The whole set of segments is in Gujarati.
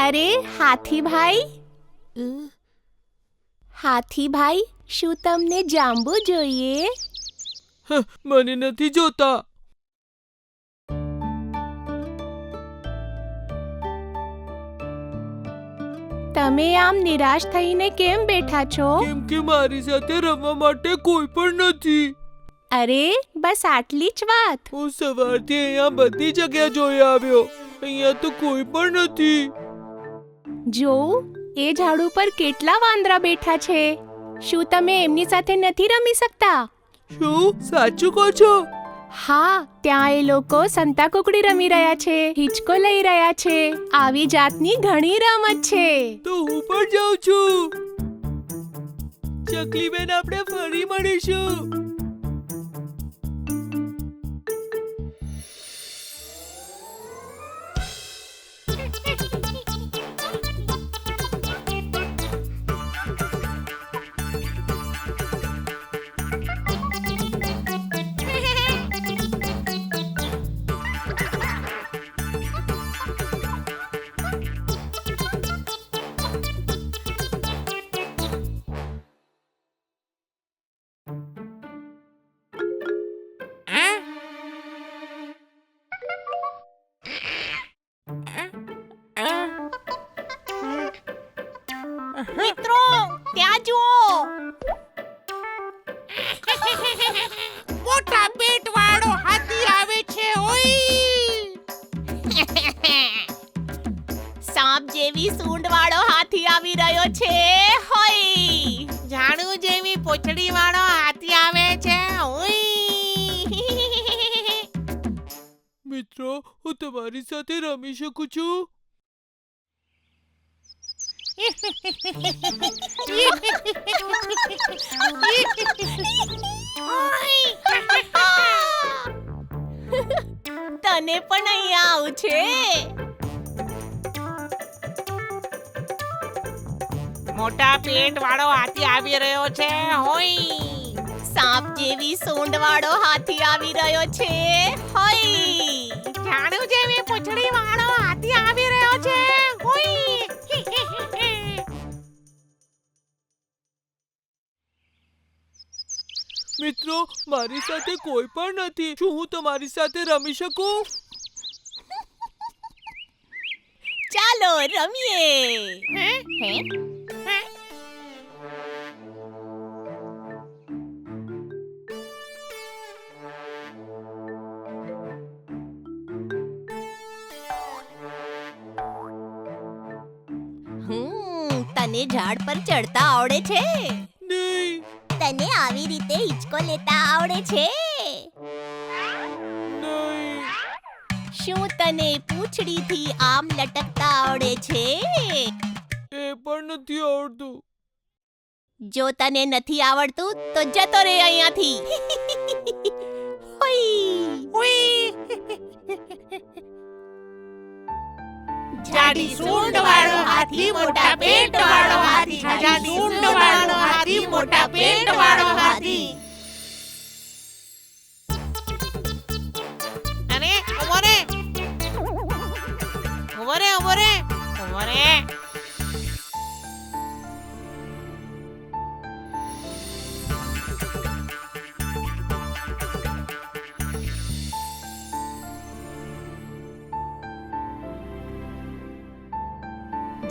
અરે હાથીભાઈ, હાથીભાઈ, શું તમને જાંબુ જોઈએ? મને નથી જોતા. તમે આમ નિરાશ થઈને કેમ બેઠા છો? કેમ કે મારી સાથે રમવા માટે કોઈ પણ નથી. અરે બસ આટલી જ વાત. હું સવારથી અહીંયા બધી જગ્યા જોઈ આવ્યો, અહીંયા તો કોઈ પણ નથી. જોઉં, એ ઝાડ ઉપર કેટલા વાંદરા બેઠા છે. શું તમે એમની સાથે નથી રમી શકતા? શું સાચું કહો છો? હા, ત્યાં એ લોકો સંતાકુકડી રમી રહ્યા છે, હિંચકો લઈ રહ્યા છે. આવી જાતની ઘણી રમત છે. તો હું પણ જાઉં છું. ચકલી બેન, આપણે ફરી મળીશું. મિત્રો, ત્યાં જુઓ. મોટા પેટ વાળો હાથી આવે છે. સાપ જેવી સૂંઢ વાળો હાથી આવી રહ્યો છે. હોય, ઝાડુ જેવી પૂંછડી વાળો હાથી આવે છે. મિત્રો, હું તમારી સાથે રમી શકું છું? તને પણ અહીંયા આવું છે. મોટા પેટ વાળો હાથી આવી રહ્યો છે. હોય, સાપ જેવી સૂંઢ વાળો હાથી આવી રહ્યો છે. હોય, ઝાડુ જેવી પૂંછડી વાળો હાથી આવી રહ્યો છે. હોય. મિત્રો, મારી સાથે કોઈ પણ નથી. શું હું તમારી સાથે રમી શકું? ચાલો રમીએ. હે? તને ઝાડ પર ચડતા આવડે છે? નહીં. તને આવી રીતે હિંચકો લેતા આવડે છે? નહીં. શું તને પૂંછડીથી આમ લટકતા આવડે છે? એ પણ નથી આવડતું. જો તને નથી આવડતું તો જતો રે અહીંયાથી. જાડી સૂંઢ વાળો હાથી, મોટા પેટ વાળો હાથી. જાડી સૂંઢ વાળો હાથી, મોટા પેટ વાળો હાથી. અરે ઉભો રે, ઉભો રે, ઉભો રે, ઉભો રે.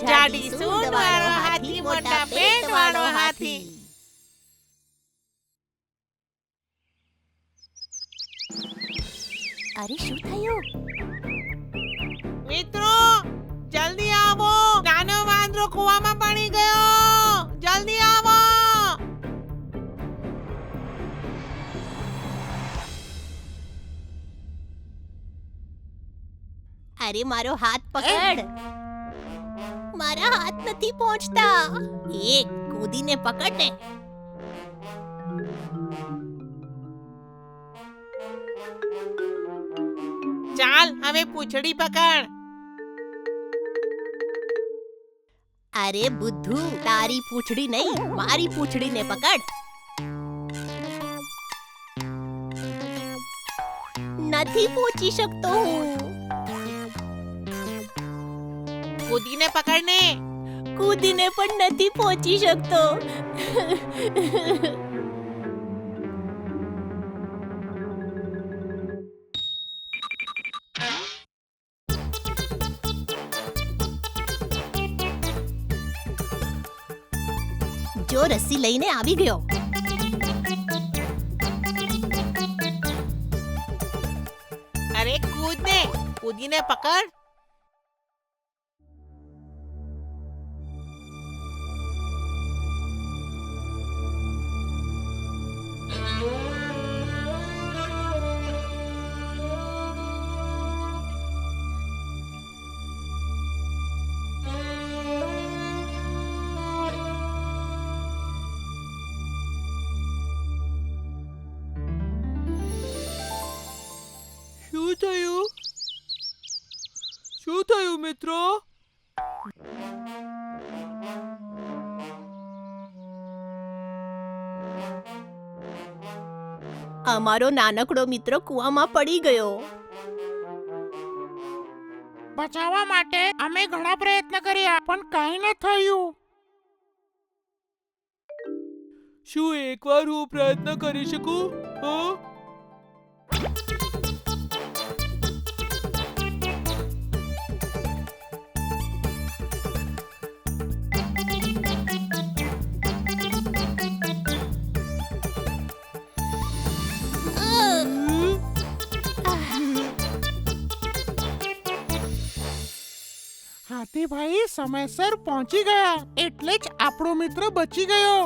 જાડી સૂંઢ વાળો હાથી, મોટા પેટ વાળો હાથી. અરે શું થયું? મિત્રો, જલ્દી આવો. નાનો વાંદરો કૂવામાં પડી ગયો. જલ્દી આવો. અરે મારો હાથ પકડ. મારા હાથ નથી પહોંચતા. કૂદીને પકડ ને. ચાલ, હવે પૂંછડી પકડ. અરે બુદ્ધુ, તારી પૂંછડી નહીં, મારી પૂંછડીને પકડ. નથી પહોંચી શકતો હું. કૂદીને પકડને. કૂદીને પણ નથી પહોંચી શકતો. જો રસ્સી લઈને આવી ગયો. અરે કૂદને, કૂદીને પકડ. શું થયું મિત્રો? અમારો નાનકડો મિત્ર કૂવામાં પડી ગયો. બચાવવા માટે અમે ઘણા પ્રયત્ન કર્યા પણ કાંઈ ન થયું. શું એકવાર હું પ્રયત્ન કરી શકું? હાથીભાઈ સમયસર પહોંચી ગયા એટલે જ આપણો મિત્ર બચી ગયો.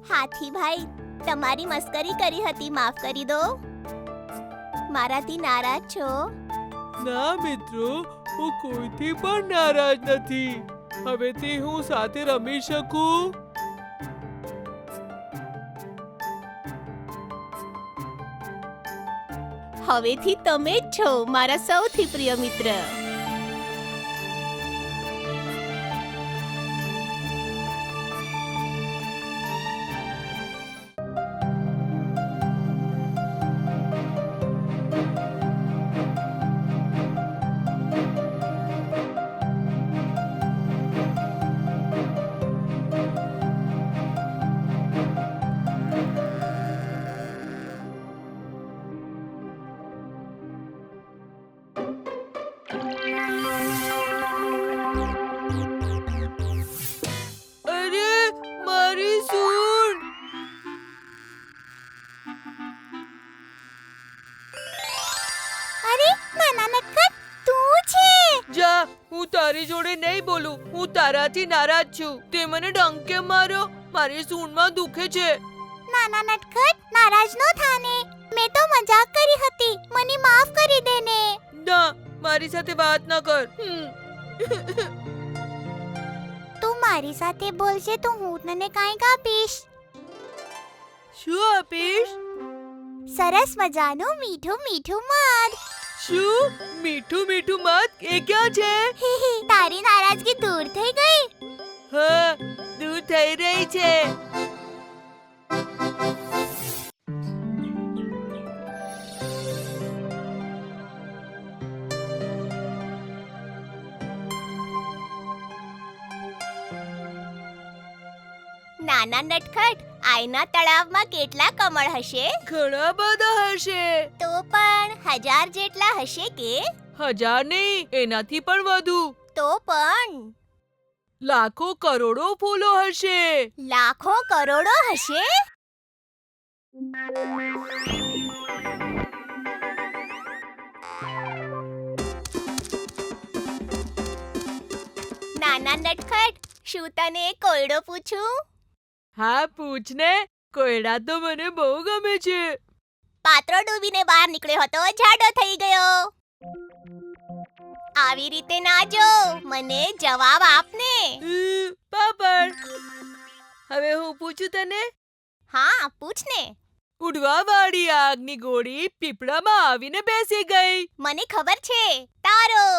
હાથીભાઈ, તમારી મસ્કરી કરી હતી, માફ કરી દો. મારાથી નારાજ છો? ના મિત્રો, હું કોઈથી પણ નારાજ નથી. હવેથી હું સાથે રમી શકું? હવેથી તમે જ છો મારા સૌથી પ્રિય મિત્ર. હું તારી જોડે નહીં બોલું. હું તારાથી નારાજ છું. તે મને ડંખ કેમ માર્યો? મારી સૂંઢમાં દુખે છે. નાના નટખટ, નારાજ ન થાને. મેં તો મજાક કરી હતી. મને માફ કરી દે ને. ના, મારી સાથે વાત ન કર. તું મારી સાથે બોલશે તો હું તને કાંઈક આપીશ. શું આપીશ? સરસ મજાનું મીઠું મીઠું મધ. શું? મીઠું મીઠું મધ? એ ક્યાં છે? તારી નારાજગી દૂર થઈ ગઈ? હા, દૂર થઈ રહી છે. નાના નટખટ, આઈના તળાવમાં કેટલા કમળ હશે? ઘણા બધા હશે. તો પણ 1000 જેટલા હશે કે? 1000 નહીં, એનાથી પણ વધુ. તો પણ લાખો કરોડો ફૂલો હશે. લાખો કરોડો હશે? નાના નટખટ, શું તને કોયડો પૂછું? હા, પૂછ ને. કોયડા તો મને બહુ ગમે છે. પાત્રો ડૂબીને બહાર નીકળ્યો હતો, જાડો થઈ ગયો. આવી રીતે ના જો, મને જવાબ આપને. પાપડ. હવે હું પૂછું તને? હા, પૂછ ને. ઉડવા વાળી આગની ગોળી પીપળામાં આવીને બેસી ગઈ. મને ખબર છે, તારો.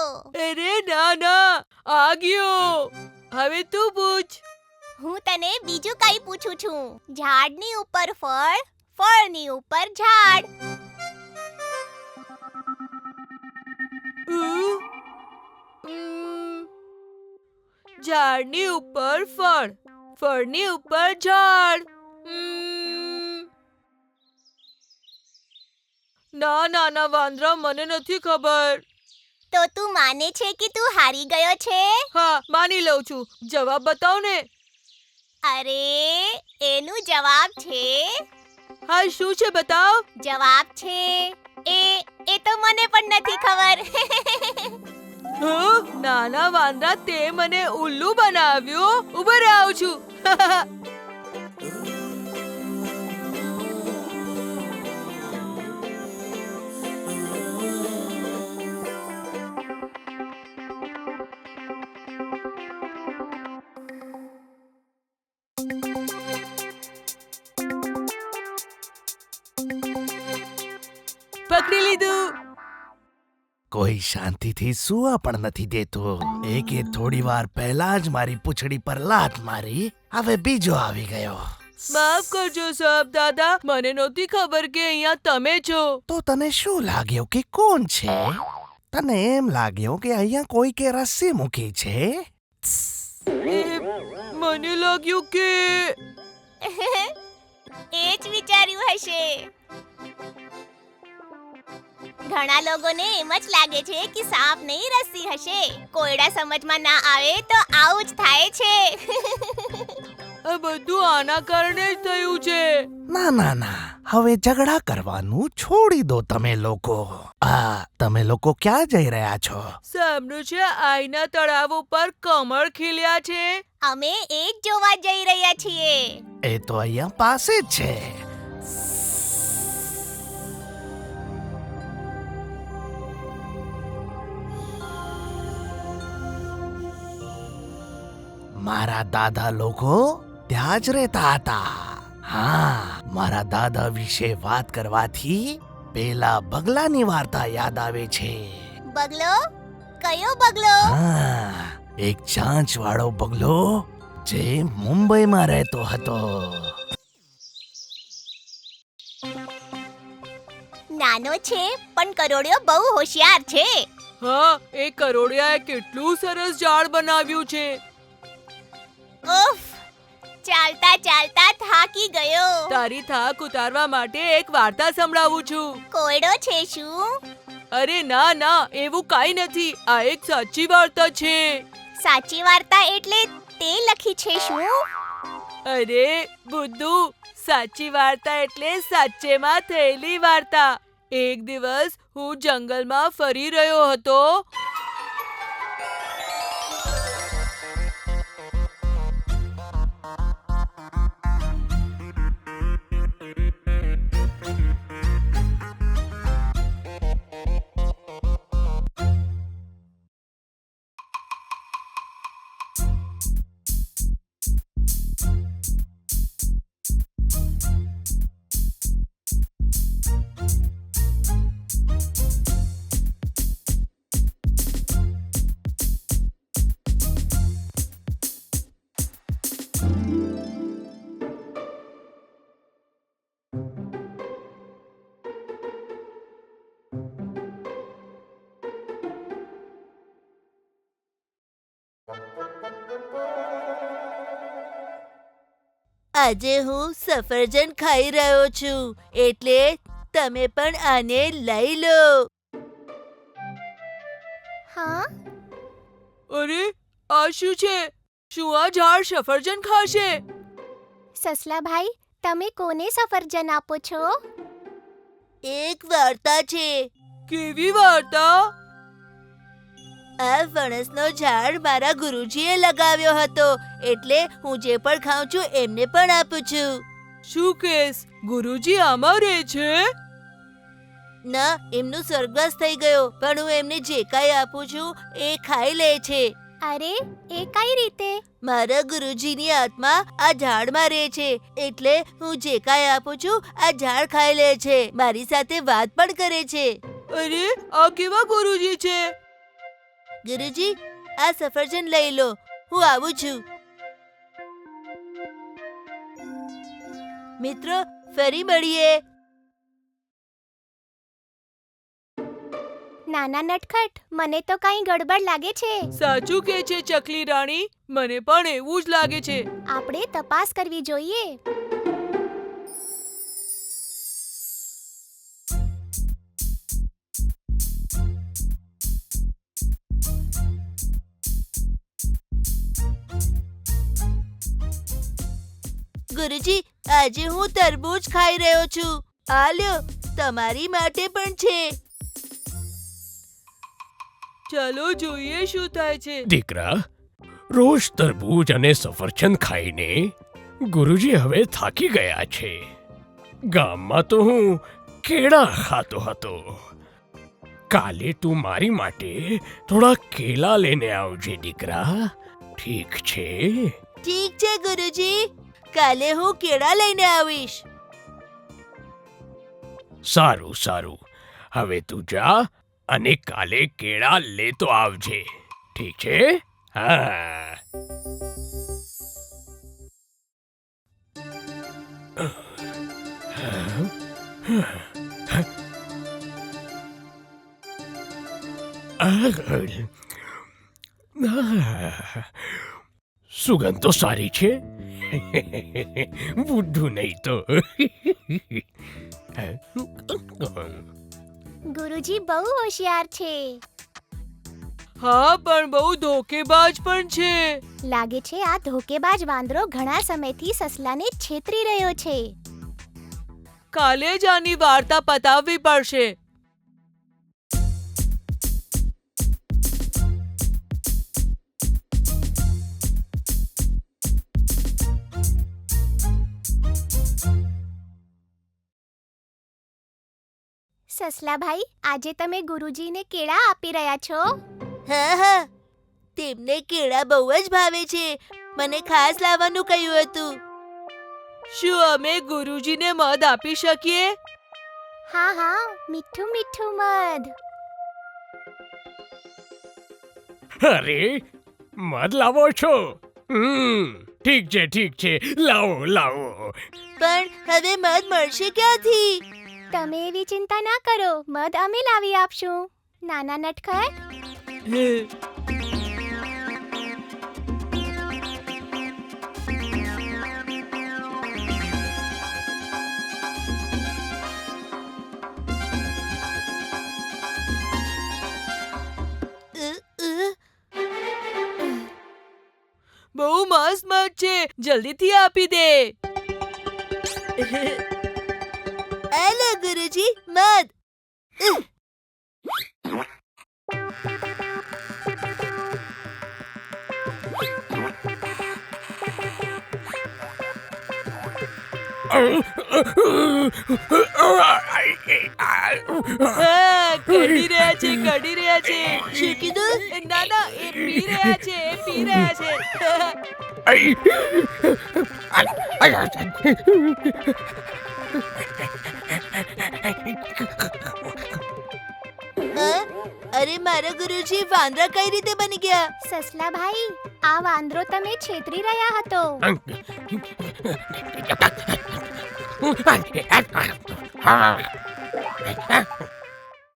અરે ના ના, આ ગયો. હવે તું પૂછ. હું તને બીજું કઈ પૂછું છું. ઝાડની ઉપર ફળ, ફળની ઉપર ઝાડ. ઝાડની ઉપર ફળ, ફળની ઉપર ઝાડ. ના નાના વાંદરા, મને નથી ખબર. તો તું માને છે કે તું હારી ગયો છે? હા, માની લઉં છું. જવાબ બતાવ ને. અરે એનું જવાબ છે, હા, શું છે બતાવ. જવાબ છે એ તો મને પણ નથી ખબર. નાના વાંદરા, તે મને ઉલ્લુ બનાવ્યો. ઉભો રહે, આવું છું. પકડી લીધું. કોઈ શાંતિથી સૂવા પણ નથી દેતું. એકે થોડી વાર પહેલા જ મારી પૂંછડી પર લાત મારી, હવે બીજો આવી ગયો. માફ કરજો સાહેબ દાદા, મને નહોતી ખબર કે અહીંયા તમે છો. તો તને શું લાગ્યું કે કોણ છે? તને એમ લાગ્યું કે અહીંયા કોઈ કે રસ્સી મૂકી છે? મને લાગ્યું કે એ જ વિચાર્યું હશે. ઘણા લોકોને એમ જ લાગે છે કે સાપ નહીં રસ્સી હશે. કોયડા સમજમાં ના આવે તો આવું જ થાય છે. આ બધું આના કારણે જ થયું છે. ના ના ના, હવે ઝઘડા કરવાનું છોડી દો તમે લોકો. તમે લોકો ક્યાં જઈ રહ્યા છો? સાંભળ્યું છે આઈના તળાવ ઉપર કમળ ખીલ્યા છે. અમે એ જ જોવા જઈ રહ્યા છીએ. એ તો અહીંયા પાસે જ છે. મારા દાદા લોકો ત્યાં જ રહેતા હતા. હા, મારા દાદા વિશે વાત કરવાથી પેલા બગલાની વાર્તા યાદ આવે છે. બગલો? કયો બગલો? હા, એક ચાંચવાળો બગલો જે મુંબઈમાં રહેતો હતો. નાનો છે પણ કરોડિયો બહુ હોશિયાર છે. હા, એ કરોડિયાએ કેટલું સરસ ઝાડ બનાવ્યું છે. ઉફ, ચાલતા ચાલતા થાકી ગયો. તારી થાક ઉતારવા માટે એક વાર્તા સંભળાવું છું. કોયડો છે શું? અરે ના ના, એવું કાંઈ નથી. આ એક સાચી વાર્તા છે. સાચી વાર્તા એટલે તે લખી છે શું? અરે બુદ્ધુ, સાચી વાર્તા એટલે સાચેમાં થયેલી વાર્તા. એક દિવસ હું જંગલમાં ફરી રહ્યો હતો. આજે હું સફરજન ખાઈ રહ્યો છું, એટલે તમે પણ આને લઈ લો. હા? અરે આ શું છે? શું આ ઝાડ સફરજન ખાશે? સસલાભાઈ, તમે કોને સફરજન આપો છો? એક વાર્તા છે. કેવી વાર્તા? આ ફણસનો ઝાડ મારા ગુરુજીએ લગાવ્યો હતો, એટલે હું જે પણ ખાઉં છું એમને પણ આપું છું. શું કેસ? ગુરુજી આમાં રહે છે? ના, એમનું સ્વર્ગવાસ થઈ ગયો, પણ હું એમને જે કાંઈ આપું છું એ ખાઈ લે છે. અરે, એ કઈ રીતે? મારા ગુરુજીની આત્મા આ ઝાડમાં રહે છે, એટલે હું જે કાંઈ આપું છું આ ઝાડ ખાઈ લે છે. મારી સાથે વાત પણ કરે છે. અરે આ કેવા ગુરુજી છે? ગુરુજી, આ સફરજન લઈ લો, હું આવું છું. મિત્રો, ફરી મળીએ. નાના નટખટ, મને તો કંઈ ગડબડ લાગે છે. સાચું કે છે ચકલી રાણી, મને પણ એવું જ લાગે છે. આપણે તપાસ કરવી જોઈએ. ગુરુજી, આજે હું તરબૂચ ખાઈ રહ્યો છું. આ લ્યો, તમારી માટે પણ છે. ચાલો જોઈએ શું થાય છે. દીકરા, રોજ તરબૂચ અને સફરજન ખાઈને ગુરુજી હવે થાકી ગયા છે. ગામમાં તો હું કેળા ખાતો હતો. કાલે તું મારી માટે થોડા કેળા લઈને આવજે દીકરા. ઠીક છે? ઠીક છે ગુરુજી, કાલે હું કેળા લઈને આવીશ. સારું સારું, હવે તું જા અને કાલે કેળા લેતો આવજે. ઠીક છે? હા. સુગંધ તો સારી છે. બુદ્ધુ નહીં તો. ગુરુજી બહુ હોશિયાર છે. હા, પણ બહુ ધોકેબાજ પણ છે. લાગે છે આ ધોકેબાજ વાંદરો ઘણા સમયથી સસલાને છેતરી રહ્યો છે. કાલે જ આની વાર્તા પતાવવી પડશે. સસલાભાઈ, આજે તમે ગુરુજીને કેળા આપી રહ્યા છો? હા હા, તેમને કેળા બહુ જ ભાવે છે. મને ખાસ લાવવાનું કહ્યું હતું. શું અમે ગુરુજીને મધ આપી શકીએ? હા હા, મીઠું મીઠું મધ. અરે, મધ લાવો છો? ઠીક છે ઠીક છે, લાવો લાવો. પણ હવે મધ મળશે ક્યાંથી? તમે એવી ચિંતા ના કરો, મધ અમે લાવી આપશું. નાના નટખટ, બહુ મસ્ત મધ છે, જલ્દીથી આપી દે. હેલો ગુરુજી, મધ. કઢી રહ્યા છે, કઢી રહ્યા છે. શું કીધું? ના ના, એ પી રહ્યા છે, એ પી રહ્યા છે. અરે મારા ગુરુજી, વાંદરા કઈ રીતે બની ગયા? સસલાભાઈ, આ વાંદરો તમે છેતરી રહ્યા હતો.